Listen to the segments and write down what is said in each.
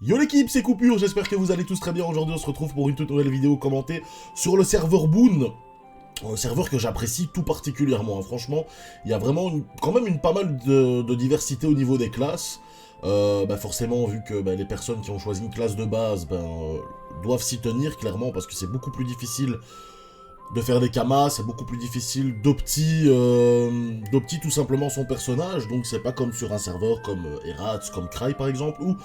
Yo l'équipe, c'est Coupure, j'espère que vous allez tous très bien. Aujourd'hui on se retrouve pour une toute nouvelle vidéo commentée sur le serveur Boon. Un serveur que j'apprécie tout particulièrement, hein. Franchement, il y a vraiment quand même une pas mal de diversité au niveau des classes. Forcément, vu que les personnes qui ont choisi une classe de base doivent s'y tenir clairement, parce que c'est beaucoup plus difficile de faire des kamas, c'est beaucoup plus difficile d'opti tout simplement son personnage, donc c'est pas comme sur un serveur comme Erats, comme Cry par exemple, où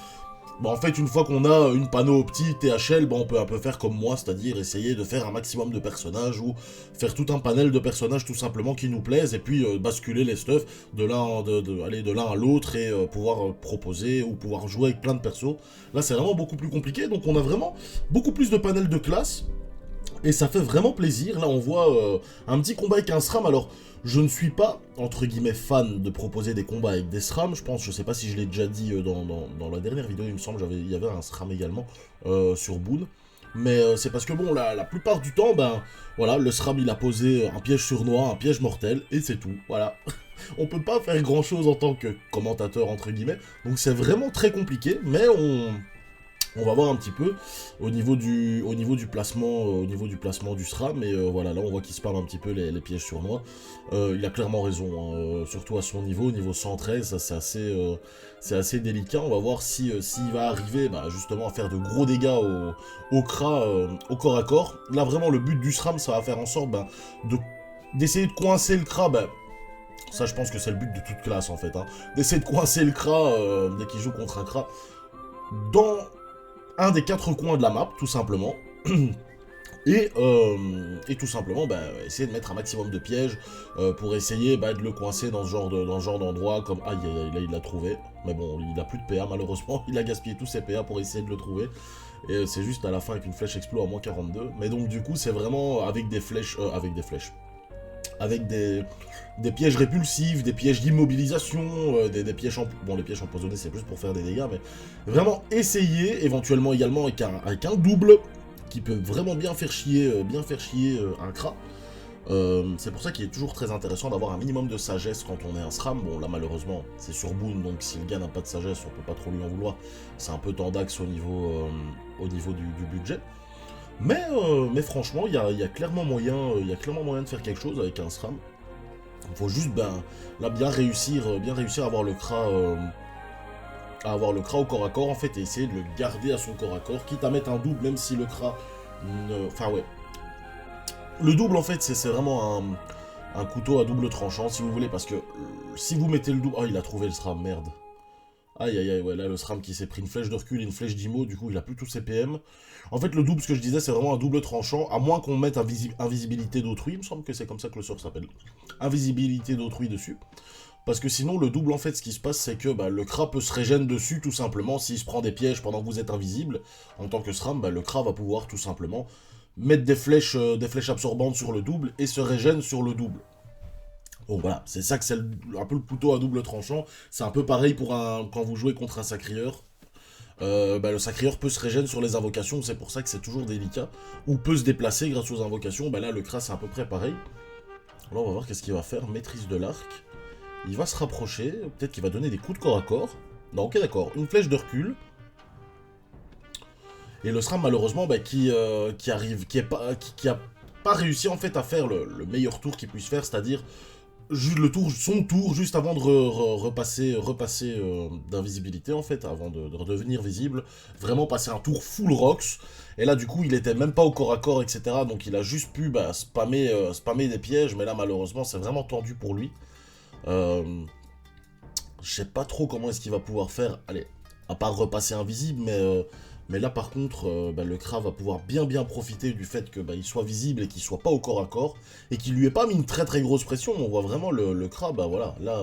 en fait, une fois qu'on a une panneau opti THL, on peut un peu faire comme moi, c'est-à-dire essayer de faire un maximum de personnages ou faire tout un panel de personnages tout simplement qui nous plaisent et puis basculer les stuffs aller de l'un à l'autre et pouvoir proposer ou pouvoir jouer avec plein de persos. Là, c'est vraiment beaucoup plus compliqué, donc on a vraiment beaucoup plus de panels de classes. Et ça fait vraiment plaisir. Là, on voit un petit combat avec un SRAM. Alors, je ne suis pas, entre guillemets, fan de proposer des combats avec des SRAM. Je sais pas si je l'ai déjà dit dans la dernière vidéo, il me semble, il y avait un SRAM également sur Boon. Mais c'est parce que, la plupart du temps, voilà, le SRAM, il a posé un piège sournois, un piège mortel, et c'est tout, voilà. On peut pas faire grand-chose en tant que commentateur, entre guillemets. Donc, c'est vraiment très compliqué, mais on va voir un petit peu au niveau du placement du SRAM, mais voilà, là on voit qu'il se parle un petit peu les pièges sournois. Il a clairement raison, hein, surtout à son niveau 113, ça c'est assez délicat. On va voir s'il va arriver justement à faire de gros dégâts au CRA, au corps à corps. Là vraiment le but du SRAM, ça va faire en sorte d'essayer de coincer le CRA. Ça je pense que c'est le but de toute classe en fait, hein, d'essayer de coincer le CRA dès qu'il joue contre un CRA dans un des quatre coins de la map, tout simplement. Et tout simplement, essayer de mettre un maximum de pièges pour essayer de le coincer dans ce genre d'endroit, comme... Aïe, là, il l'a trouvé. Mais bon, il a plus de PA, malheureusement. Il a gaspillé tous ses PA pour essayer de le trouver. Et c'est juste à la fin avec une flèche explo à moins 42. Mais donc, du coup, c'est vraiment avec des flèches... avec des pièges répulsifs, des pièges d'immobilisation, des pièges les pièges empoisonnés c'est plus pour faire des dégâts, mais vraiment essayer, éventuellement également avec un double, qui peut vraiment bien faire chier un CRA. C'est pour ça qu'il est toujours très intéressant d'avoir un minimum de sagesse quand on est un SRAM. Bon là malheureusement c'est sur Boon, donc si le gars n'a pas de sagesse on peut pas trop lui en vouloir. C'est un peu tendax au niveau du budget. Mais franchement, il y a clairement moyen de faire quelque chose avec un SRAM. Il faut juste, là, bien réussir à avoir le CRA, au corps à corps, en fait, et essayer de le garder à son corps à corps, quitte à mettre un double, même si le CRA Enfin, ouais. Le double, en fait, c'est vraiment un couteau à double tranchant, si vous voulez, parce que si vous mettez le double... Oh, il a trouvé le SRAM, merde. Aïe aïe aïe, ouais, là le SRAM qui s'est pris une flèche de recul et une flèche d'IMO, du coup il a plus tous ses PM. En fait le double, ce que je disais, c'est vraiment un double tranchant, à moins qu'on mette invisibilité d'autrui, il me semble que c'est comme ça que le sort s'appelle. Invisibilité d'autrui dessus. Parce que sinon le double, en fait, ce qui se passe, c'est que le CRA peut se régénérer dessus tout simplement, s'il se prend des pièges pendant que vous êtes invisible. En tant que SRAM, le CRA va pouvoir tout simplement mettre des flèches absorbantes sur le double et se régène sur le double. Donc voilà, c'est ça que c'est un peu le couteau à double tranchant. C'est un peu pareil quand vous jouez contre un sacrieur. Le sacrieur peut se régénérer sur les invocations, c'est pour ça que c'est toujours délicat. Ou peut se déplacer grâce aux invocations. Là, le Kras c'est à peu près pareil. Là, on va voir qu'est-ce qu'il va faire. Maîtrise de l'arc. Il va se rapprocher. Peut-être qu'il va donner des coups de corps à corps. Non, ok, d'accord. Une flèche de recul. Et le SRAM, malheureusement, qui a pas réussi en fait à faire le meilleur tour qu'il puisse faire, c'est-à-dire son tour, juste avant de repasser d'invisibilité, en fait, avant de redevenir visible, vraiment passer un tour full rocks, et là, du coup, il était même pas au corps à corps, etc., donc il a juste pu spammer des pièges, mais là, malheureusement, c'est vraiment tendu pour lui. Je sais pas trop comment est-ce qu'il va pouvoir faire, allez, à part repasser invisible, mais là par contre, le CRA va pouvoir bien profiter du fait que il soit visible et qu'il soit pas au corps à corps, et qu'il lui ait pas mis une très grosse pression. On voit vraiment le CRA, voilà, là,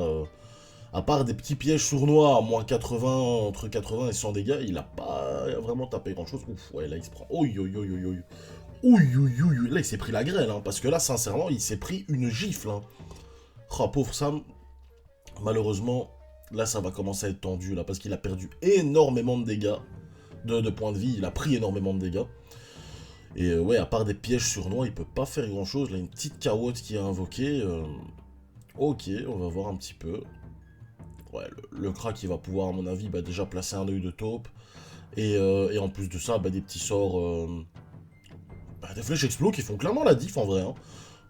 à part des petits pièges sournois à moins 80, entre 80 et 100 dégâts, il a pas vraiment tapé grand chose. Ouf, ouais, là il se prend. Là il s'est pris la grêle, hein, parce que là, sincèrement, il s'est pris une gifle. Hein. Oh, pauvre Sam, malheureusement, là ça va commencer à être tendu, là, parce qu'il a perdu énormément de dégâts. De points de vie, il a pris énormément de dégâts. Et ouais, à part des pièges sournois, il peut pas faire grand chose. Là, une petite carotte qui a invoqué. Ok, on va voir un petit peu. Ouais, le crack, il va pouvoir, à mon avis, déjà placer un œil de taupe. Et en plus de ça, bah, des petits sorts... des flèches explos qui font clairement la diff en vrai. Hein.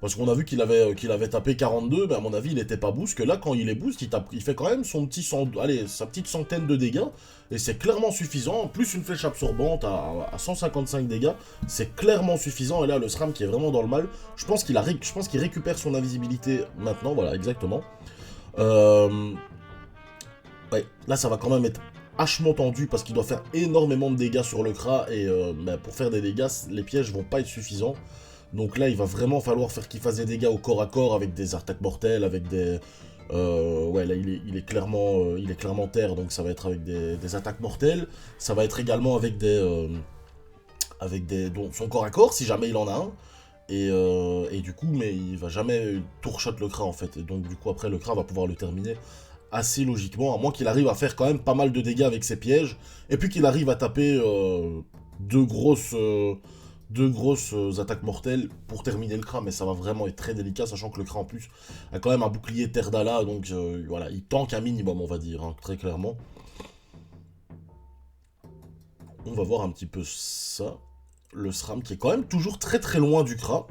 Parce qu'on a vu qu'il avait tapé 42, mais à mon avis il était pas boost, que là quand il est boost, il fait quand même son petit allez, sa petite centaine de dégâts, et c'est clairement suffisant, plus une flèche absorbante à 155 dégâts, c'est clairement suffisant, et là le SRAM qui est vraiment dans le mal, je pense qu'il récupère son invisibilité maintenant, voilà, exactement. Ouais, là ça va quand même être hachement tendu, parce qu'il doit faire énormément de dégâts sur le Kra, et pour faire des dégâts, les pièges vont pas être suffisants. Donc là, il va vraiment falloir faire qu'il fasse des dégâts au corps à corps avec des attaques mortelles, avec des... ouais, là, il est clairement terre, donc ça va être avec des attaques mortelles. Ça va être également avec donc, son corps à corps, si jamais il en a un. Et du coup, mais il va jamais tour-shot le Kra, en fait. Et donc, du coup, après, le Kra va pouvoir le terminer assez logiquement, à moins qu'il arrive à faire quand même pas mal de dégâts avec ses pièges, et puis qu'il arrive à taper deux grosses attaques mortelles pour terminer le Kra, mais ça va vraiment être très délicat, sachant que le Kra en plus a quand même un bouclier Terre d'Ala, donc voilà, il tank un minimum, on va dire, hein, très clairement. On va voir un petit peu ça. Le SRAM qui est quand même toujours très très loin du Kra.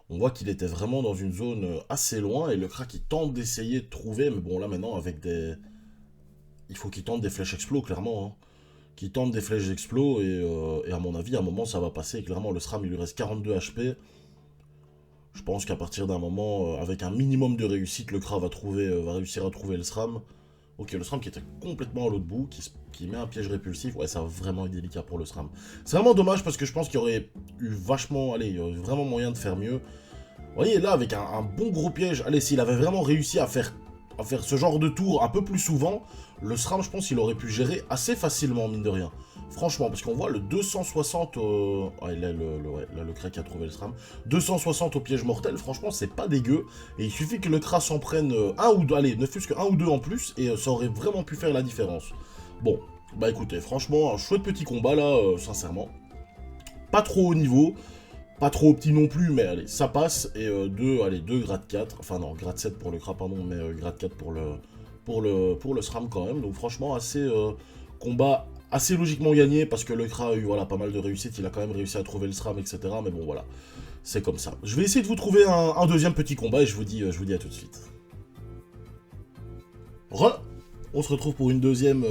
On voit qu'il était vraiment dans une zone assez loin, et le Kra qui tente d'essayer de trouver, mais bon là maintenant avec des... Il faut qu'il tente des flèches explos, clairement, hein. Qui tente des flèches explos, et à mon avis, à un moment, ça va passer. Clairement, le SRAM, il lui reste 42 HP. Je pense qu'à partir d'un moment, avec un minimum de réussite, le Kra va réussir à trouver le SRAM. Ok, le SRAM qui était complètement à l'autre bout, qui met un piège répulsif. Ouais, ça va vraiment être délicat pour le SRAM. C'est vraiment dommage, parce que je pense qu'il y aurait eu vachement... Allez, il y aurait vraiment moyen de faire mieux. Vous voyez, là, avec un bon gros piège... Allez, s'il avait vraiment réussi à faire ce genre de tour un peu plus souvent, le SRAM, je pense qu'il aurait pu gérer assez facilement, mine de rien. Franchement, parce qu'on voit le 260 au... Ah, là, le Kra qui a trouvé le SRAM. 260 au piège mortel, franchement, c'est pas dégueu. Et il suffit que le Kra s'en prenne un ou deux, allez, ne fût-ce qu'un ou deux en plus, et ça aurait vraiment pu faire la différence. Bon, bah écoutez, franchement, un chouette petit combat, là, sincèrement. Pas trop haut niveau, pas trop petit non plus, mais allez, ça passe. Et deux grade 4, enfin non, grade 7 pour le Kra, pardon, mais grade 4 pour le SRAM quand même. Donc franchement, assez combat assez logiquement gagné, parce que le Kra a eu voilà, pas mal de réussite, il a quand même réussi à trouver le SRAM, etc. Mais bon, voilà, c'est comme ça. Je vais essayer de vous trouver un deuxième petit combat, et je vous dis à tout de suite. On se retrouve pour une deuxième,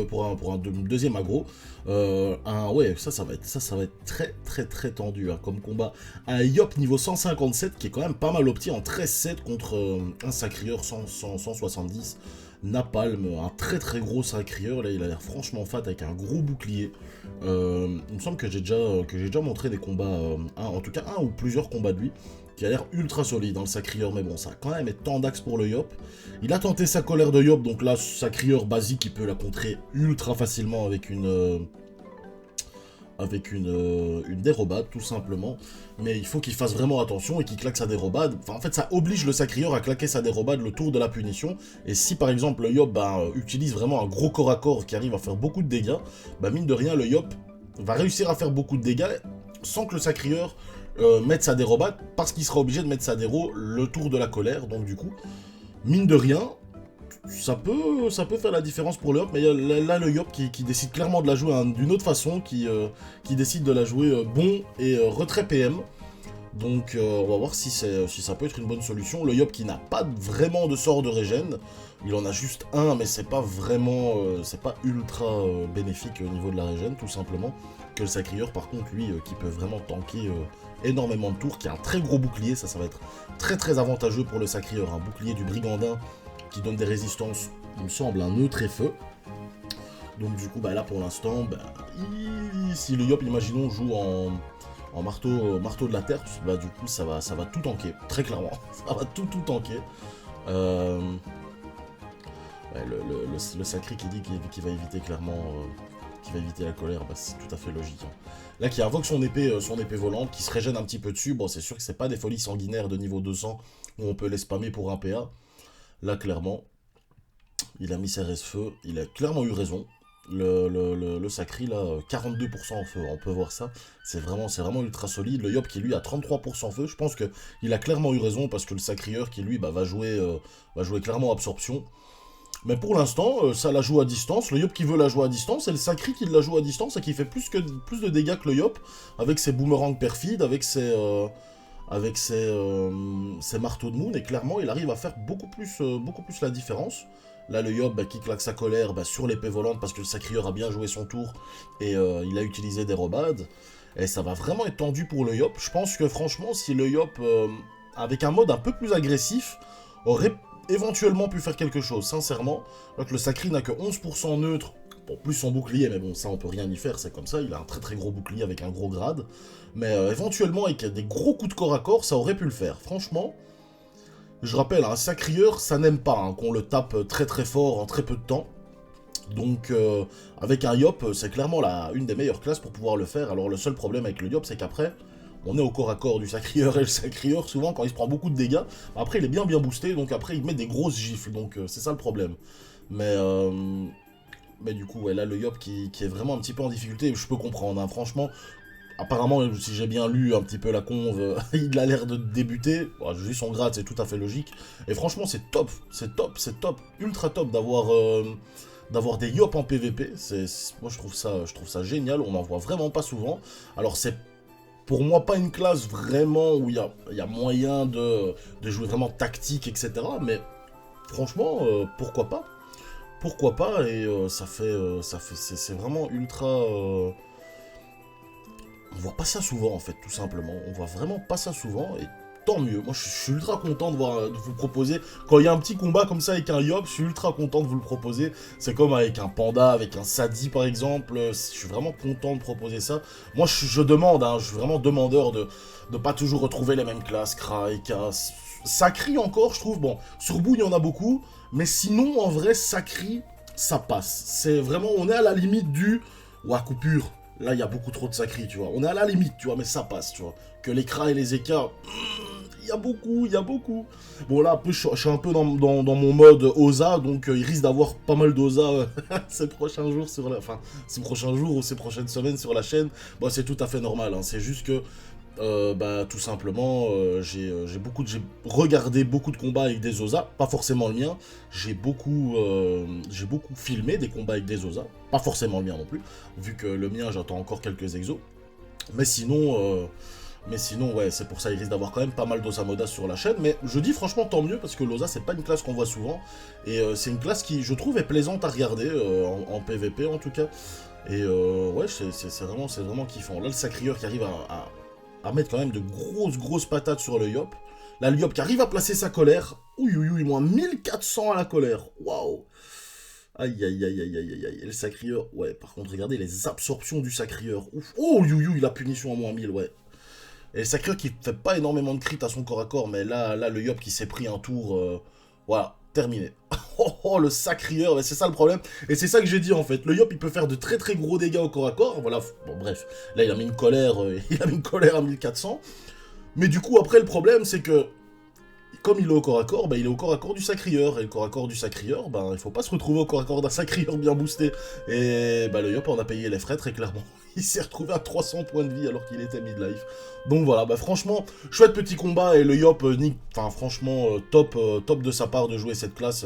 deuxième aggro. Ouais, ça va être très très très tendu hein, comme combat. Un Yop niveau 157 qui est quand même pas mal opti en 13-7 contre un Sacrieur 170. Napalm, un très très gros Sacrieur, là il a l'air franchement fat avec un gros bouclier. Il me semble que j'ai déjà montré des combats, en tout cas un ou plusieurs combats de lui, qui a l'air ultra solide dans le Sacrieur, mais bon, ça a quand même être tant d'axes pour le Yop. Il a tenté sa colère de Yop, donc là, Sacrieur basique, il peut la contrer ultra facilement avec une dérobade, tout simplement. Mais il faut qu'il fasse vraiment attention et qu'il claque sa dérobade. Enfin, en fait, ça oblige le Sacrieur à claquer sa dérobade le tour de la punition. Et si, par exemple, le Yop utilise vraiment un gros corps à corps qui arrive à faire beaucoup de dégâts, mine de rien, le Yop va réussir à faire beaucoup de dégâts sans que le Sacrieur mette sa dérobade, parce qu'il sera obligé de mettre sa déro le tour de la colère. Donc, du coup, mine de rien, ça peut faire la différence pour le Yop, mais là le Yop qui décide clairement de la jouer d'une autre façon, qui décide de la jouer bon et retrait PM. Donc on va voir si ça peut être une bonne solution. Le Yop qui n'a pas vraiment de sort de régène, il en a juste un, mais c'est pas vraiment, c'est pas ultra bénéfique au niveau de la régène, tout simplement. Que le Sacrieur par contre, lui, qui peut vraiment tanker énormément de tours, qui a un très gros bouclier, ça va être très très avantageux pour le Sacrieur, un bouclier du Brigandin, qui donne des résistances, il me semble, un neutre et feu. Donc du coup, là pour l'instant, si le Yop, imaginons, joue en marteau de la terre, du coup ça va tout tanker, très clairement. Ça va tout tanker. Le Sacré qui dit qu'il va éviter clairement, qui va éviter la colère, c'est tout à fait logique. Hein. Là, qui invoque son épée volante, qui se régène un petit peu dessus. Bon, c'est sûr que c'est pas des folies sanguinaires de niveau 200 où on peut les spammer pour un PA. Là, clairement, il a mis ses res-feu, il a clairement eu raison. Le Sacri, là, 42% en feu, on peut voir ça. C'est vraiment ultra solide. Le Yop qui, lui, a 33% feu, je pense qu'il a clairement eu raison, parce que le Sacrieur qui, lui, va jouer clairement absorption. Mais pour l'instant, ça la joue à distance, le Yop qui veut la jouer à distance, et le Sakri qui la joue à distance et qui fait plus de dégâts que le Yop, avec ses boomerangs perfides, ses marteaux de moon, et clairement il arrive à faire beaucoup plus la différence. Là le Yop qui claque sa colère sur l'épée volante parce que le Sacrieur a bien joué son tour, et il a utilisé des robades, et ça va vraiment être tendu pour le Yop. Je pense que franchement si le Yop, avec un mode un peu plus agressif, aurait éventuellement pu faire quelque chose, sincèrement. Alors que le Sakri n'a que 11% neutre, bon, plus son bouclier, mais bon, ça on peut rien y faire, c'est comme ça, il a un très très gros bouclier avec un gros grade. Mais éventuellement, avec des gros coups de corps à corps, ça aurait pu le faire. Franchement, je rappelle, un Sacrieur, ça n'aime pas qu'on le tape très très fort en très peu de temps. Donc, avec un Yop, c'est clairement une des meilleures classes pour pouvoir le faire. Alors, le seul problème avec le Yop, c'est qu'après, on est au corps à corps du Sacrieur, et le Sacrieur, souvent, quand il se prend beaucoup de dégâts, après, il est bien boosté, donc après, il met des grosses gifles, donc c'est ça le problème. Mais du coup, ouais, là, le Yop qui est vraiment un petit peu en difficulté, je peux comprendre, hein, franchement. Apparemment, si j'ai bien lu un petit peu la conve, il a l'air de débuter. Bon, j'ai vu son grade, c'est tout à fait logique. Et franchement, c'est top, ultra top d'avoir des Yop en PVP. Moi, je trouve ça génial, on n'en voit vraiment pas souvent. Alors, c'est pour moi pas une classe vraiment où il y a moyen de jouer vraiment tactique, etc. Mais franchement, pourquoi pas? Pourquoi pas? Et c'est vraiment ultra... On voit pas ça souvent en fait, tout simplement. On voit vraiment pas ça souvent, et tant mieux. Moi je suis ultra content de vous proposer. Quand il y a un petit combat comme ça avec un Yop, je suis ultra content de vous le proposer. C'est comme avec un Panda, avec un Sadi par exemple. Je suis vraiment content de proposer ça. Moi je demande, hein, je suis vraiment demandeur de pas toujours retrouver les mêmes classes. Kraika, Sakri encore, je trouve. Bon, sur Bou il y en a beaucoup, mais sinon en vrai, Sakri, ça passe. C'est vraiment, on est à la limite du... Ouah, coupure. Là, il y a beaucoup trop de Sakri, tu vois. On est à la limite, tu vois, mais ça passe, tu vois. Que les Kra et les Eka, il y a beaucoup. Bon, là, je suis un peu dans mon mode Oza, donc il risque d'avoir pas mal d'Oza ces prochains jours ces prochains jours ou ces prochaines semaines sur la chaîne. Bon, c'est tout à fait normal, hein. C'est juste que tout simplement, j'ai regardé beaucoup de combats avec des Oza, pas forcément le mien. J'ai beaucoup filmé des combats avec des Oza, pas forcément le mien non plus, vu que le mien j'attends encore quelques exos. Mais sinon, ouais, c'est pour ça il risque d'avoir quand même pas mal d'Oza Modas sur la chaîne. Mais je dis franchement tant mieux, parce que l'Oza c'est pas une classe qu'on voit souvent, et c'est une classe qui je trouve est plaisante à regarder, en PVP en tout cas. Et ouais, c'est vraiment kiffant. Là le Sacrieur qui arrive à mettre quand même de grosses patates sur le Yop. Là, le Yop qui arrive à placer sa colère. Ouh, moins 1400 à la colère. Waouh. Aïe. Et le Sacrieur, ouais, par contre, regardez les absorptions du Sacrieur. Ouf. Oh, la punition à moins 1000, ouais. Et le Sacrieur qui fait pas énormément de crit à son corps à corps, mais là le Yop qui s'est pris un tour, voilà, terminé. Oh, le Sacrieur, c'est ça le problème. Et c'est ça que j'ai dit en fait. Le Yop il peut faire de très gros dégâts au corps à corps. Voilà, bon bref. Là il a mis une colère, à 1400. Mais du coup après le problème c'est que comme il est au corps à corps, il est au corps à corps du Sacrieur. Et le corps à corps du Sacrieur, il faut pas se retrouver au corps à corps d'un Sacrieur bien boosté. Et le Yop en a payé les frais très clairement. Il s'est retrouvé à 300 points de vie alors qu'il était mid-life. Donc voilà, franchement, chouette petit combat, et le Yop, franchement, top de sa part de jouer cette classe.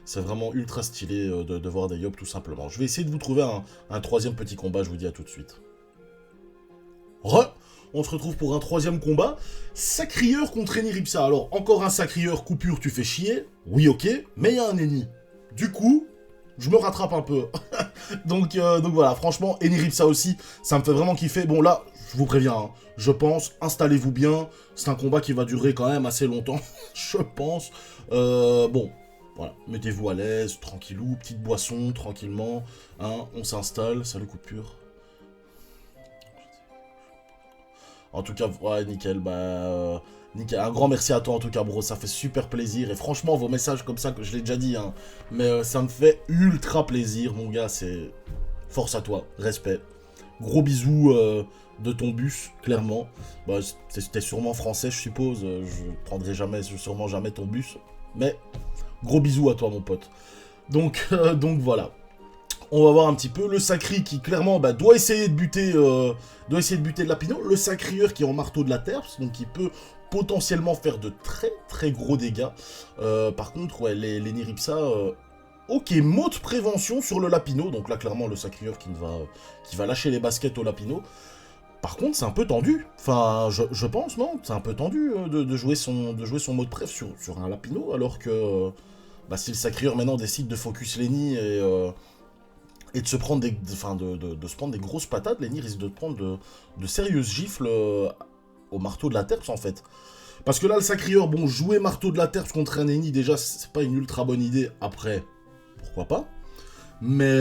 C'est vraiment ultra stylé de voir des Yop tout simplement. Je vais essayer de vous trouver un troisième petit combat, je vous dis à tout de suite. On se retrouve pour un troisième combat. Sacrieur contre Eniripsa. Alors, encore un Sacrieur, coupure, tu fais chier. Oui, ok, mais il y a un Eni. Du coup, je me rattrape un peu. donc voilà, franchement, Eniripsa aussi, ça me fait vraiment kiffer. Bon, là, je vous préviens, hein, je pense, installez-vous bien. C'est un combat qui va durer quand même assez longtemps, je pense. Bon, voilà, mettez-vous à l'aise, tranquillou, petite boisson, tranquillement. Hein, on s'installe, salut coupure. En tout cas, ouais, nickel, nickel. Un grand merci à toi en tout cas, bro, ça fait super plaisir. Et franchement, vos messages comme ça, que je l'ai déjà dit, hein, mais ça me fait ultra plaisir, mon gars. C'est force à toi, respect. Gros bisous de ton bus, clairement. C'était sûrement français, je suppose. Je prendrai sûrement jamais ton bus. Mais gros bisous à toi, mon pote. Donc voilà. On va voir un petit peu le Sakri qui clairement doit essayer de buter de Lapino. Le Sacrieur qui est en marteau de la terre, donc qui peut potentiellement faire de très gros dégâts. Par contre, ouais, les Niripsa, Ok, mot de prévention sur le Lapino. Donc là, clairement, le Sacrieur qui va lâcher les baskets au Lapino. Par contre, c'est un peu tendu. Enfin, je pense, non? C'est un peu tendu de jouer son mot de préf sur un Lapino, alors que bah, si le Sacrieur maintenant décide de focus Lenny et de se prendre de se prendre des grosses patates, Lenny risque de prendre de sérieuses gifles au marteau de la terre, en fait. Parce que là, le Sacrieur, bon, jouer marteau de la terre contre un Lenny, déjà, c'est pas une ultra bonne idée. Après, pourquoi pas? Mais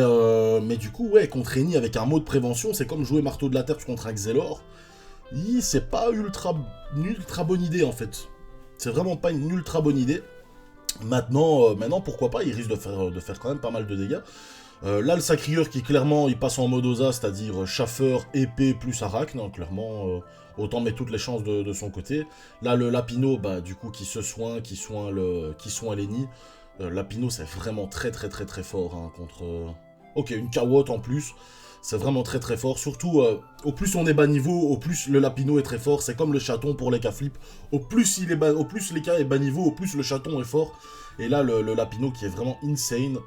du coup, ouais, contre Lenny avec un mot de prévention, c'est comme jouer marteau de la terre contre un Xelor. C'est pas une ultra bonne idée, en fait. C'est vraiment pas une ultra bonne idée. Maintenant, pourquoi pas, il risque de faire quand même pas mal de dégâts. Là, le Sacrieur qui, clairement, il passe en mode Osa, c'est-à-dire chaffeur, épée, plus arachne, hein, clairement, autant mettre toutes les chances de son côté. Là, le Lapino, bah, du coup, qui soigne Lenny. Lapino, c'est vraiment très très très très fort hein, contre... Ok, une Kawotte en plus, c'est vraiment très très fort. Surtout, au plus on est bas niveau, au plus le Lapino est très fort. C'est comme le chaton pour les K-flip. Au plus les K est bas niveau, au plus le chaton est fort. Et là, le Lapino qui est vraiment insane.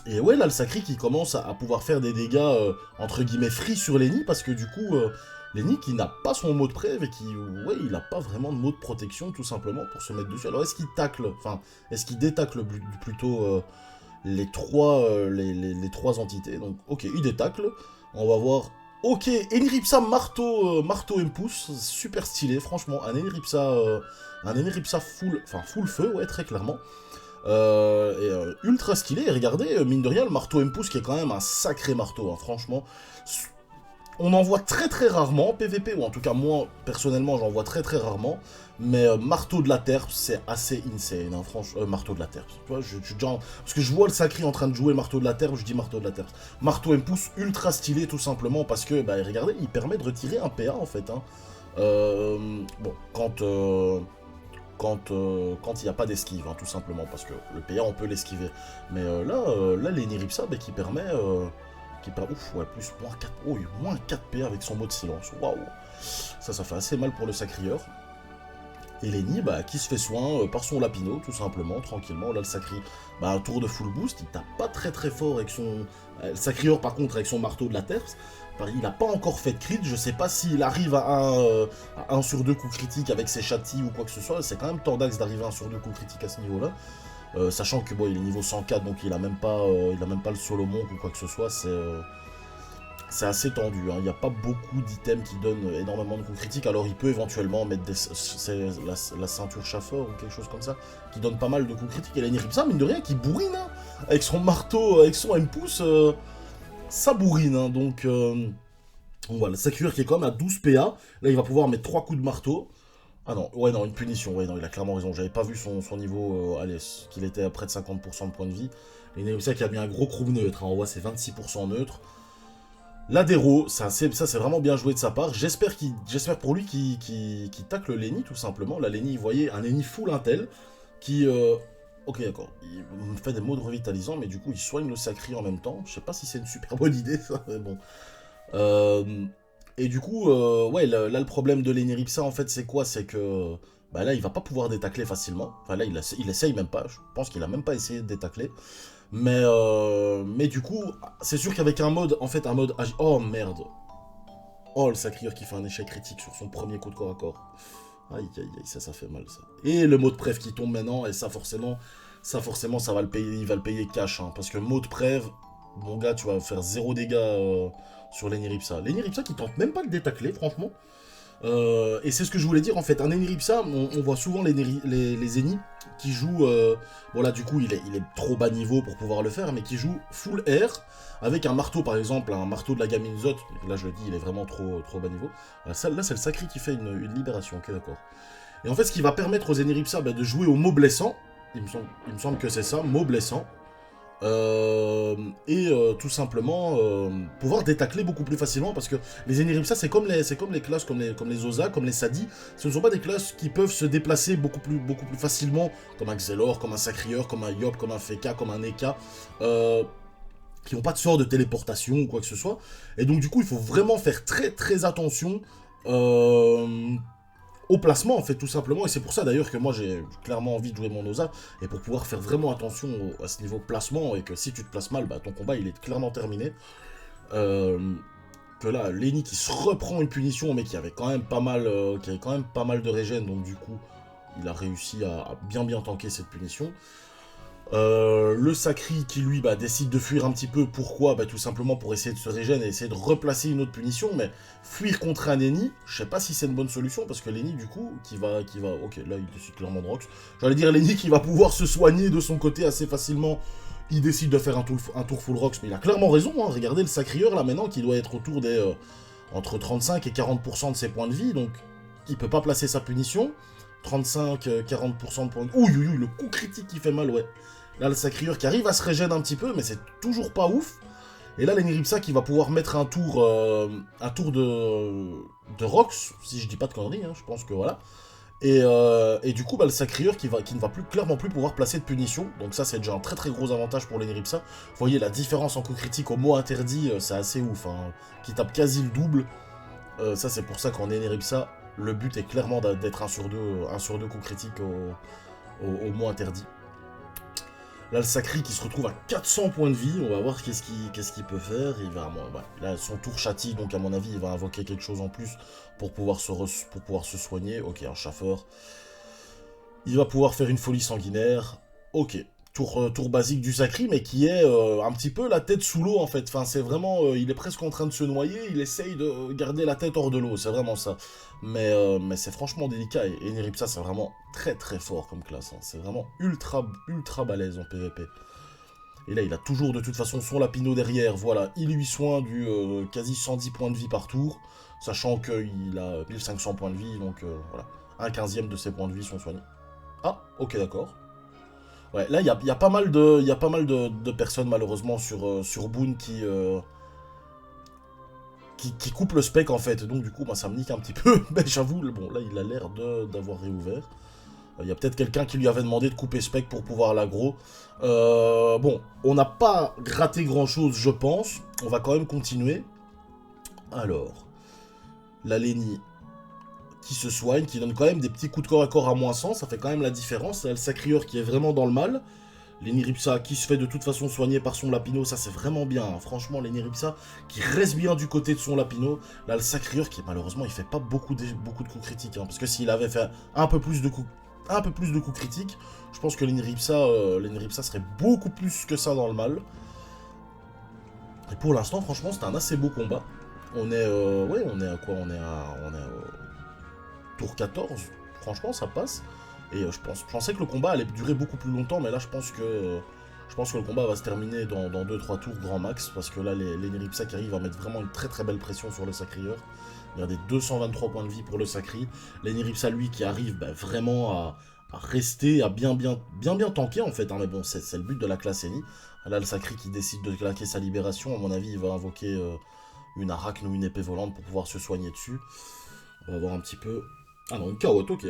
Et ouais, là, le Sacri qui commence à pouvoir faire des dégâts, entre guillemets, free sur Lenny, parce que du coup, Lenny qui n'a pas son mot de prév et qui, ouais, il n'a pas vraiment de mot de protection, tout simplement, pour se mettre dessus. Alors, est-ce qu'il tacle, enfin, est-ce qu'il détacle plutôt les trois entités? Donc, ok, il détacle. On va voir... Ok, Eniripsa marteau M-pouce, super stylé, franchement, un Eniripsa full feu, ouais, très clairement. Ultra stylé, et regardez, mine de rien, le marteau M-pouce qui est quand même un sacré marteau, hein, franchement. On en voit très très rarement en PVP, ou en tout cas moi, personnellement, j'en vois très très rarement. Mais marteau de la terre, c'est assez insane, hein, franchement. Marteau de la terre, tu vois, parce que je vois le Sacri en train de jouer marteau de la terre, je dis marteau de la terre. Marteau M-pouce, ultra stylé, tout simplement, parce que, bah, regardez, il permet de retirer un PA, en fait, hein. Bon, quand il n'y a pas d'esquive, hein, tout simplement, parce que le PA, on peut l'esquiver. Mais là l'Eniripsa, bah, qui permet... Ouf, ouais, plus moins 4... Oh, moins 4 PA avec son mot de silence, waouh. Ça fait assez mal pour le Sacrieur. Et Lenny, bah, qui se fait soin par son Lapino, tout simplement, tranquillement. Là, le Sacri, bah, un tour de full boost, il tape pas très très fort avec son... le Sacrieur, par contre, avec son marteau de la terre, il n'a pas encore fait de crit, je sais pas s'il arrive à 1 sur 2 coups critiques avec ses châtilles ou quoi que ce soit, c'est quand même Tordax d'arriver à 1 sur 2 coups critiques à ce niveau-là. Sachant que, bon, il est niveau 104, donc il a même pas le solo monk ou quoi que ce soit, c'est assez tendu, hein. Il n'y a pas beaucoup d'items qui donnent énormément de coups critiques, alors il peut éventuellement mettre la ceinture Schaffer ou quelque chose comme ça, qui donne pas mal de coups critiques, et l'Eniripsa, mine de rien, qui bourrine, hein, avec son marteau, avec son M-pouce, ça bourrine, hein, donc voilà, le Sacrieur qui est quand même à 12 PA, là il va pouvoir mettre 3 coups de marteau. Ah non, ouais non, une punition, ouais non, il a clairement raison, j'avais pas vu son niveau, allez, qu'il était à près de 50% de points de vie. L'Eniripsa qui a mis un gros crew neutre, hein, on voit c'est 26% neutre. L'Adero, ça c'est vraiment bien joué de sa part. J'espère pour lui qu'il tacle Lenny tout simplement. Là, Lenny, vous voyez, un Lenny full intel qui... Ok, d'accord, il fait des mots de revitalisant, mais du coup, il soigne le Sacri en même temps. Je sais pas si c'est une super bonne idée, ça, mais bon. Et du coup, ouais, là, le problème de l'Eniripsa, en fait, c'est quoi? C'est que... Bah là, il va pas pouvoir détacler facilement. Enfin, là, il essaye même pas. Je pense qu'il a même pas essayé de détacler. Mais du coup, c'est sûr qu'avec un mode, en fait, un mode... Oh, merde. Oh, le Sacrieur qui fait un échec critique sur son premier coup de corps à corps. Aïe, aïe, aïe, ça fait mal, ça. Et le mot de prév qui tombe maintenant, et ça, forcément, ça va le payer, il va le payer cash, hein, parce que mot de prév, mon gars, tu vas faire 0 dégâts sur l'Eniripsa. L'Eniripsa qui tente même pas de détacler, franchement. Et c'est ce que je voulais dire en fait, un Eniripsa, on voit souvent les Eni qui jouent, bon là du coup il est trop bas niveau pour pouvoir le faire, mais qui jouent full air, avec un marteau par exemple, un marteau de la gamine Zot, là je le dis il est vraiment trop bas niveau, là c'est le Sacri qui fait une libération, ok d'accord. Et en fait ce qui va permettre aux Eniripsa de jouer au mot blessant, il me semble que c'est ça, mot blessant, tout simplement pouvoir détacler beaucoup plus facilement, parce que les Eniripsa c'est comme les classes comme les Osa, comme les Sadi, ce ne sont pas des classes qui peuvent se déplacer beaucoup plus facilement, comme un Xelor, comme un Sacrieur, comme un Yop, comme un Feka, comme un Eka, qui n'ont pas de sort de téléportation ou quoi que ce soit, et donc du coup il faut vraiment faire très très attention au placement, en fait, tout simplement. Et c'est pour ça, d'ailleurs, que moi, j'ai clairement envie de jouer mon Osa. Et pour pouvoir faire vraiment attention à ce niveau placement, et que si tu te places mal, bah, ton combat, il est clairement terminé. Que là, Lenny qui se reprend une punition, mais qui avait quand même pas mal, de régène, donc du coup, il a réussi à bien tanker cette punition. Le Sakri qui lui décide de fuir un petit peu, pourquoi tout simplement pour essayer de se régénérer et essayer de replacer une autre punition, mais fuir contre un Lenny, je sais pas si c'est une bonne solution, parce que Lenny du coup, ok là il décide clairement de Rox, j'allais dire Lenny qui va pouvoir se soigner de son côté assez facilement, il décide de faire un tour full Rox, mais il a clairement raison, hein. Regardez le Sacrieur là maintenant qui doit être autour des entre 35 et 40% de ses points de vie, donc il peut pas placer sa punition, 35-40% de points de vie, ouh, le coup critique qui fait mal, ouais. Là, le Sacrieur qui arrive à se régénérer un petit peu, mais c'est toujours pas ouf. Et là, Lenny Ripsa qui va pouvoir mettre un tour de Rox, si je dis pas de conneries, hein, je pense que voilà. Et du coup, le Sacrieur qui ne va clairement plus pouvoir placer de punition. Donc ça, c'est déjà un très très gros avantage pour Lenny Ripsa. Vous voyez, la différence en coup critique au mot interdit, c'est assez ouf. Hein, qui tape quasi le double. Ça, c'est pour ça qu'en Lenny Ripsa, le but est clairement d'être 1 sur 2 coups critiques au mot interdit. Là, le Sakri qui se retrouve à 400 points de vie. On va voir qu'est-ce qu'il peut faire. Il va, là, son tour châtie, donc à mon avis, il va invoquer quelque chose en plus pour pouvoir se soigner. Ok, un chaffeur. Il va pouvoir faire une folie sanguinaire. Ok. Tour basique du Sakri, mais qui est un petit peu la tête sous l'eau, en fait. Enfin, c'est vraiment... il est presque en train de se noyer. Il essaye de garder la tête hors de l'eau. C'est vraiment ça. Mais c'est franchement délicat. Et Niripsa, c'est vraiment très très fort comme classe. Hein. C'est vraiment ultra balèze en PvP. Et là, il a toujours de toute façon son Lapino derrière. Voilà, il lui soigne du quasi 110 points de vie par tour. Sachant qu'il a 1500 points de vie. Donc voilà, un 15e de ses points de vie sont soignés. Ah, ok, d'accord. Ouais, là, il y a pas mal de personnes, malheureusement, sur Boon qui coupe le spec en fait, donc du coup ça me nique un petit peu, mais j'avoue, bon là il a l'air d'avoir réouvert. Il y a peut-être quelqu'un qui lui avait demandé de couper spec pour pouvoir l'aggro. Bon, on n'a pas gratté grand chose je pense, on va quand même continuer. Alors, la Lenny qui se soigne, qui donne quand même des petits coups de corps à corps à moins 100, ça fait quand même la différence. Là, le Sacrieur qui est vraiment dans le mal. Lenny Ripsa qui se fait de toute façon soigner par son Lapino, ça c'est vraiment bien, hein. Franchement Lenny Ripsa qui reste bien du côté de son Lapino. Là le Sacrieur qui malheureusement il fait pas beaucoup de coups critiques, hein, parce que s'il avait fait un peu plus de coups critiques, je pense que Lenny Ripsa serait beaucoup plus que ça dans le mal. Et pour l'instant franchement c'est un assez beau combat. On est on est à quoi, on est à tour 14, franchement ça passe. Et je pensais que le combat allait durer beaucoup plus longtemps, mais là je pense que le combat va se terminer dans 2-3 tours grand max, parce que là les Niripsa qui arrivent à mettre vraiment une très très belle pression sur le Sacrieur. Regardez, 223 points de vie pour le Sakri. Les Niripsa lui qui arrive vraiment à rester, à bien tanker en fait, hein, mais bon c'est le but de la classe Eni. Là le Sakri qui décide de claquer sa libération, à mon avis il va invoquer une arachne ou une épée volante pour pouvoir se soigner dessus. On va voir un petit peu... Ah non, une carotte, ok.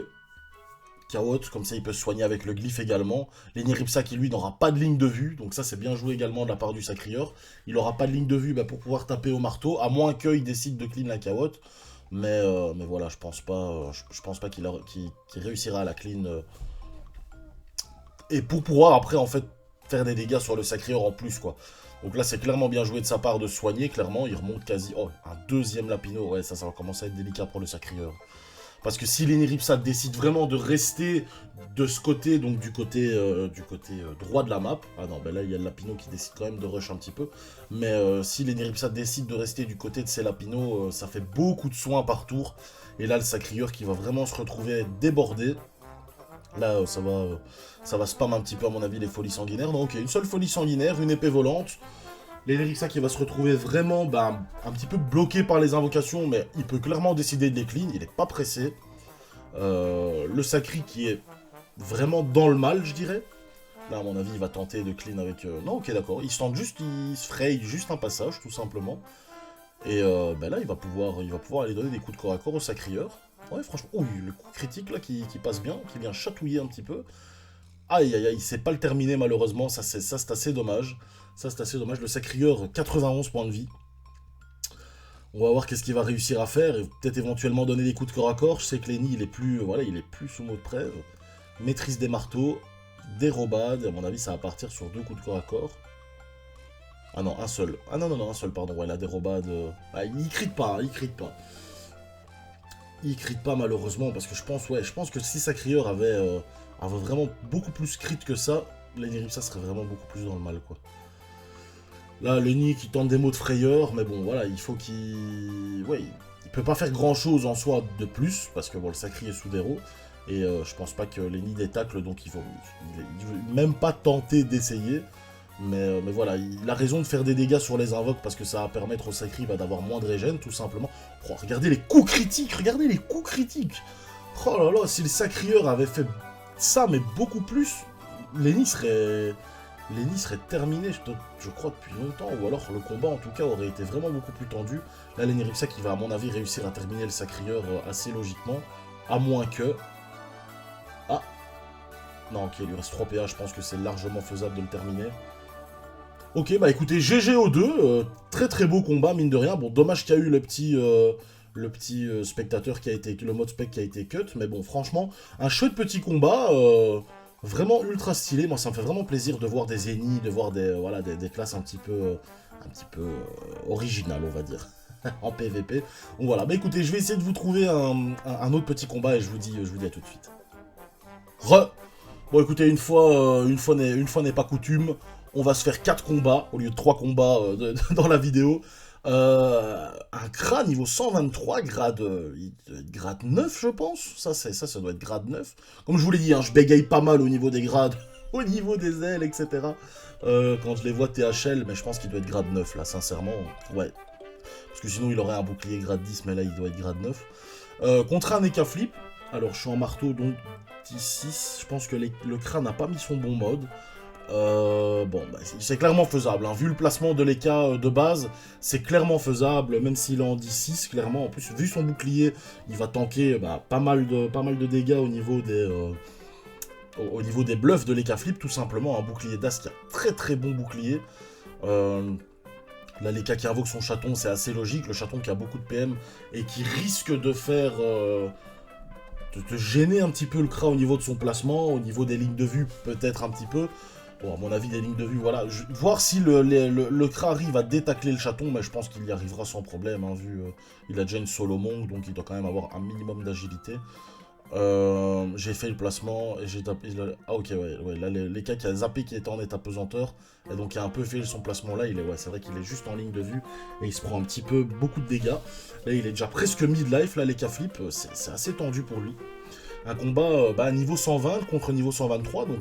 Carotte, comme ça il peut se soigner avec le glyphe également. Lenny Ripsa qui lui n'aura pas de ligne de vue, donc ça c'est bien joué également de la part du Sacrieur. Il n'aura pas de ligne de vue pour pouvoir taper au marteau, à moins qu'il décide de clean la carotte. Mais voilà, je pense pas qu'il réussira à la clean. Et pour pouvoir après en fait faire des dégâts sur le Sacrieur en plus quoi. Donc là c'est clairement bien joué de sa part de soigner, clairement il remonte quasi... Oh, un deuxième Lapino, ouais ça va commencer à être délicat pour le Sacrieur. Parce que si Lenny Ripsa décide vraiment de rester de ce côté, donc du côté droit de la map, ah non, ben là il y a le Lapino qui décide quand même de rush un petit peu, mais si Lenny Ripsa décide de rester du côté de ses Lapinos, ça fait beaucoup de soins par tour, et là le Sacrieur qui va vraiment se retrouver débordé. Là ça va spam un petit peu à mon avis les folies sanguinaires, donc une seule folie sanguinaire, une épée volante. Lenny Ripsa qui va se retrouver vraiment un petit peu bloqué par les invocations, mais il peut clairement décider de les clean, il n'est pas pressé. Le Sakri qui est vraiment dans le mal, je dirais. Là, à mon avis, il va tenter de clean avec... Non, ok, d'accord. Il se fraye juste un passage, tout simplement. Et là, il va pouvoir aller donner des coups de corps à corps au Sacrieur. Ouais, franchement... Oh, le coup critique, là, qui passe bien, qui vient chatouiller un petit peu. Aïe, aïe, aïe, il sait pas le terminer, malheureusement. Ça, c'est assez dommage. Ça, c'est assez dommage. Le Sacrieur, 91 points de vie. On va voir qu'est-ce qu'il va réussir à faire, et peut-être éventuellement donner des coups de corps à corps. Je sais que Lenny, il est plus, voilà, il est plus sous mode prêve. Maîtrise des marteaux, dérobade, à mon avis, ça va partir sur 2 coups de corps à corps. Ah non, un seul. Ah non, non, non, un seul, pardon. Ouais, la dérobade... Ah, il crit pas, il crit pas. Il crit pas, malheureusement, parce que je pense que si sa crieur avait vraiment beaucoup plus crit que ça, Lenny Ripsa serait vraiment beaucoup plus dans le mal, quoi. Là, Lenny qui tente des mots de frayeur, mais bon, voilà, il faut qu'il... Ouais, il peut pas faire grand-chose en soi de plus, parce que bon, le sacré est sous déro, et je pense pas que Lenny détacle, donc il veut même pas tenter d'essayer. Mais voilà, il a raison de faire des dégâts sur les invoques parce que ça va permettre au Sacri d'avoir moins de régène, tout simplement. Oh, regardez les coups critiques, regardez les coups critiques. Oh là là, si le Sacrieur avait fait ça, mais beaucoup plus, Lenny serait terminé, je crois, depuis longtemps. Ou alors le combat, en tout cas, aurait été vraiment beaucoup plus tendu. Là, Lenny Ripsa qui va, à mon avis, réussir à terminer le Sacrieur assez logiquement. À moins que... Ah. Non, ok, il lui reste 3 PA, je pense que c'est largement faisable de le terminer. Ok, bah écoutez, GG aux deux, très très beau combat, mine de rien. Bon, dommage qu'il y a eu le petit spectateur qui a été, le mode spec qui a été cut, mais bon, franchement, un chouette petit combat, vraiment ultra stylé. Moi, ça me fait vraiment plaisir de voir des ennemis, de voir des, voilà, des classes un petit peu originales, on va dire, en PVP. Donc voilà, bah écoutez, je vais essayer de vous trouver un autre petit combat et je vous dis à tout de suite. Bon, écoutez, une fois n'est pas coutume, on va se faire 4 combats, au lieu de 3 combats dans la vidéo. Un Kra niveau 123, grade 9, je pense. Ça doit être grade 9. Comme je vous l'ai dit, hein, je bégaye pas mal au niveau des grades, au niveau des ailes, etc. Quand je les vois THL, mais je pense qu'il doit être grade 9, là, sincèrement. Ouais. Parce que sinon, il aurait un bouclier grade 10, mais là, il doit être grade 9. Contre un Eka Flip. Alors, je suis en marteau, donc 6. Je pense que le Kra n'a pas mis son bon mode. Bon, bah, c'est clairement faisable, hein. Vu le placement de l'Eka de base, c'est clairement faisable, même s'il est en 10-6, clairement. En plus, vu son bouclier, il va tanker pas mal de dégâts au niveau des bluffs de l'Eka Flip, tout simplement. Un bouclier d'As qui a très très bon bouclier. Là, l'Eka qui invoque son chaton, c'est assez logique. Le chaton qui a beaucoup de PM et qui risque de faire... de gêner un petit peu le Kra au niveau de son placement, au niveau des lignes de vue, peut-être un petit peu. Bon, à mon avis, des lignes de vue, voilà. Voir si le Kra arrive à détacler le chaton, mais je pense qu'il y arrivera sans problème, hein, vu il a déjà une solo monk, donc il doit quand même avoir un minimum d'agilité. J'ai fait le placement, et j'ai tapé... Ah ok, ouais, là, les cas qui a zappé qui était en état pesanteur, et donc il a un peu fait son placement là, ouais, c'est vrai qu'il est juste en ligne de vue, et il se prend un petit peu, beaucoup de dégâts. Là, il est déjà presque mid-life, là, les cas flip, c'est assez tendu pour lui. Un combat niveau 120 contre niveau 123, donc...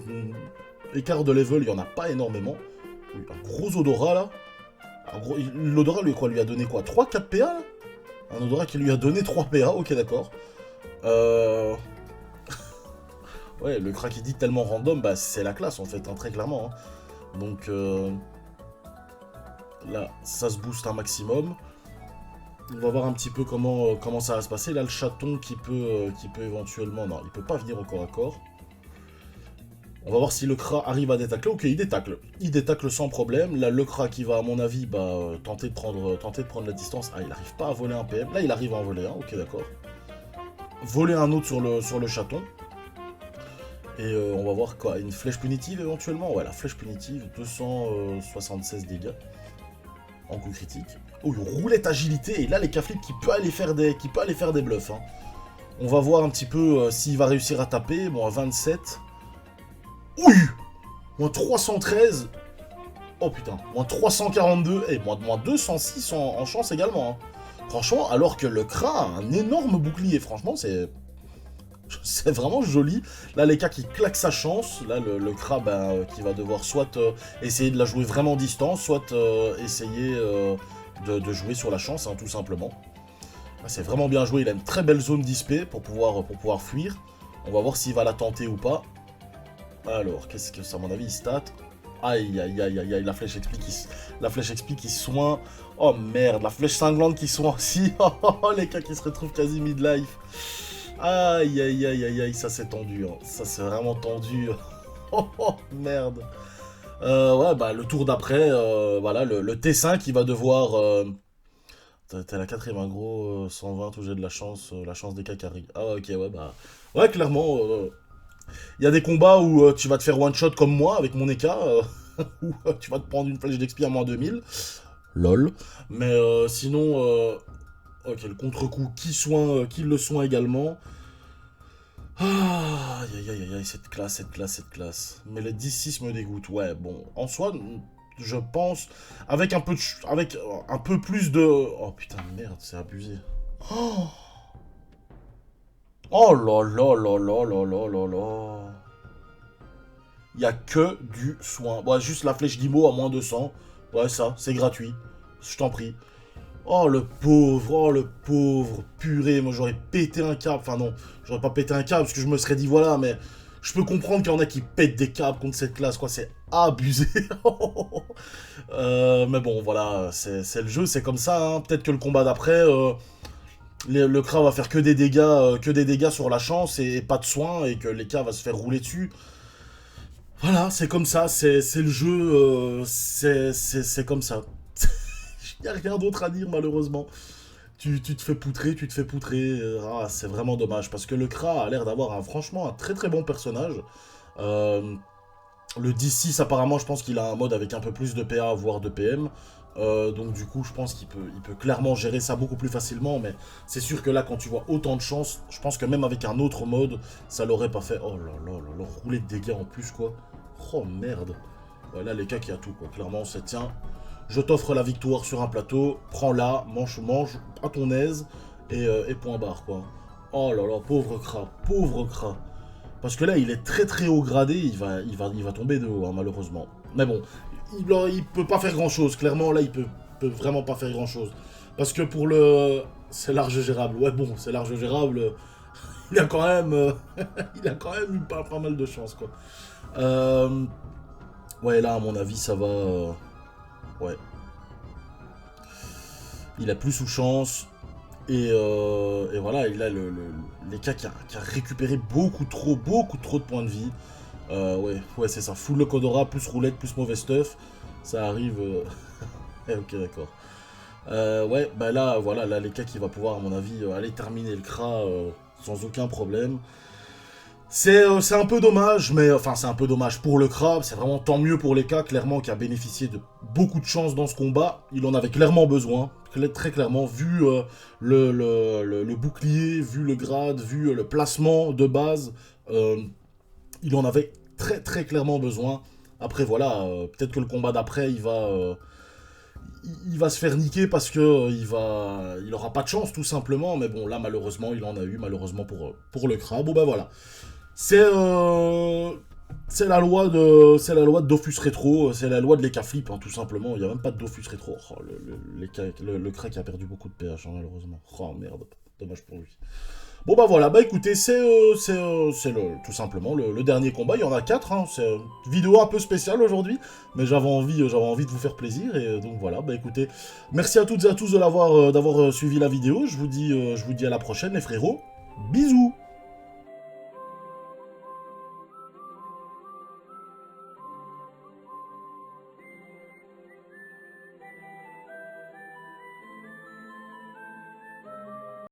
Écart de level, il n'y en a pas énormément. Un gros odorat là. L'odorat lui a donné quoi, 3-4 PA là. Un odorat qui lui a donné 3 PA, ok d'accord. Ouais, le Kra qui dit tellement random, bah c'est la classe en fait, hein, très clairement. Hein. Donc là, ça se booste un maximum. On va voir un petit peu comment ça va se passer. Là, le chaton qui peut éventuellement... Non, il peut pas venir au corps à corps. On va voir si le Kra arrive à détacler. Ok, il détacle. Il détacle sans problème. Là, le Kra qui va, à mon avis, tenter de prendre la distance. Ah, il n'arrive pas à voler un PM. Là, il arrive à en voler un. Ok, d'accord. Voler un autre sur le chaton. Et on va voir quoi. Une flèche punitive, éventuellement. Ouais, la flèche punitive. 276 dégâts. En coup critique. Oh, une roulette agilité. Et là, les K-Flip qui peut aller faire des bluffs. Hein. On va voir un petit peu s'il va réussir à taper. Bon, à 27... Oui, moins 313. Oh putain, moins 342. Et moins 206 en chance également. Hein. Franchement, alors que le Kra a un énorme bouclier. Franchement, c'est vraiment joli. Là, les cas qui claquent sa chance. Là, le Kra qui va devoir soit essayer de la jouer vraiment distance, soit essayer de jouer sur la chance, hein, tout simplement. C'est vraiment bien joué. Il a une très belle zone d'XP pour pouvoir fuir. On va voir s'il va la tenter ou pas. Alors, qu'est-ce que ça, à mon avis, il stat. Aïe, aïe, aïe, aïe, aïe, la flèche explique qui soin. Oh merde, la flèche cinglante qui soin aussi. Oh, les cas qui se retrouvent quasi mid-life. Aïe, aïe, aïe, aïe, aïe, ça c'est tendu. Hein. Ça c'est vraiment tendu. Oh, merde. Ouais, bah le tour d'après, voilà, le T5, il va devoir T'es la quatrième aggro, 120, où j'ai de la chance des Kakari. Ah ok, ouais, bah... Ouais, clairement, il y a des combats où tu vas te faire one-shot comme moi, avec mon EK, où tu vas te prendre une flèche d'XP à moins 2000. Lol. Mais sinon, ok, le contre-coup, qui le soin également. Ah, aïe aïe aïe aïe, cette classe. Mais le 10-6 me dégoûte, ouais, bon. En soi, je pense, avec un peu avec un peu plus de... Oh putain, merde, c'est abusé. Oh, oh là là là là là là là là. Il y a que du soin. Ouais, juste la flèche d'Imo à moins 200. Ouais, ça, c'est gratuit. Je t'en prie. Oh le pauvre, purée, moi j'aurais pété un câble, enfin non, j'aurais pas pété un câble parce que je me serais dit voilà, mais je peux comprendre qu'il y en a qui pètent des câbles contre cette classe, quoi, c'est abusé. Mais bon, voilà, c'est le jeu, c'est comme ça, hein. Peut-être que le combat d'après, le Kra va faire que des dégâts sur la chance et pas de soins, et que l'Eka va se faire rouler dessus. Voilà, c'est comme ça, c'est le jeu, c'est comme ça. Il n'y a rien d'autre à dire, malheureusement. Tu te fais poutrer, tu te fais poutrer. Ah, c'est vraiment dommage, parce que le Kra a l'air d'avoir franchement un très très bon personnage. Euh, le D6, apparemment, je pense qu'il a un mode avec un peu plus de PA, voire de PM. Donc du coup, je pense il peut clairement gérer ça beaucoup plus facilement. Mais c'est sûr que là, quand tu vois autant de chance, je pense que même avec un autre mode, ça l'aurait pas fait. Oh là là là là, rouler de dégâts en plus, quoi. Oh merde. Ouais, là, les cas qui a tout, quoi. Clairement, c'est tiens, je t'offre la victoire sur un plateau, prends-la, mange à ton aise, et point barre, quoi. Oh là là, pauvre Kra, pauvre Kra. Parce que là, il est très très haut gradé, il va tomber de haut, hein, malheureusement. Mais bon, il peut pas faire grand-chose, clairement, là, peut vraiment pas faire grand-chose. Parce que pour le... C'est large gérable, ouais bon, c'est large gérable, il a quand même... il a quand même eu pas mal de chance, quoi. Ouais, là, à mon avis, ça va... Ouais. Il a plus sous chance. Et voilà, il a les cas qui a récupéré beaucoup trop de points de vie. Ouais, c'est ça. Full le Kodora, plus roulette, plus mauvais stuff. Ça arrive... ok, d'accord. Ouais, bah là, voilà, là, les cas qui va pouvoir, à mon avis, aller terminer le Kra sans aucun problème. C'est un peu dommage, mais enfin c'est un peu dommage pour le Kra, c'est vraiment tant mieux pour les cas, clairement, qui a bénéficié de beaucoup de chance dans ce combat. Il en avait clairement besoin, très clairement, vu le bouclier, vu le grade, vu le placement de base, il en avait très clairement besoin. Après voilà, peut-être que le combat d'après, il va se faire niquer parce que il aura pas de chance tout simplement, mais bon là malheureusement il en a eu, malheureusement pour le Kra. Bon bah voilà. C'est la loi de Dofus Rétro, c'est la loi de l'Eka Flip, hein, tout simplement. Il n'y a même pas de Dofus Rétro. Oh, le crack a perdu beaucoup de PH, hein, malheureusement. Oh merde, dommage pour lui. Bon bah voilà, bah écoutez, tout simplement le dernier combat. Il y en a 4, hein, c'est une vidéo un peu spéciale aujourd'hui, mais j'avais envie de vous faire plaisir, et donc voilà, bah écoutez, merci à toutes et à tous d'avoir suivi la vidéo. Je vous dis à la prochaine les frérots, bisous.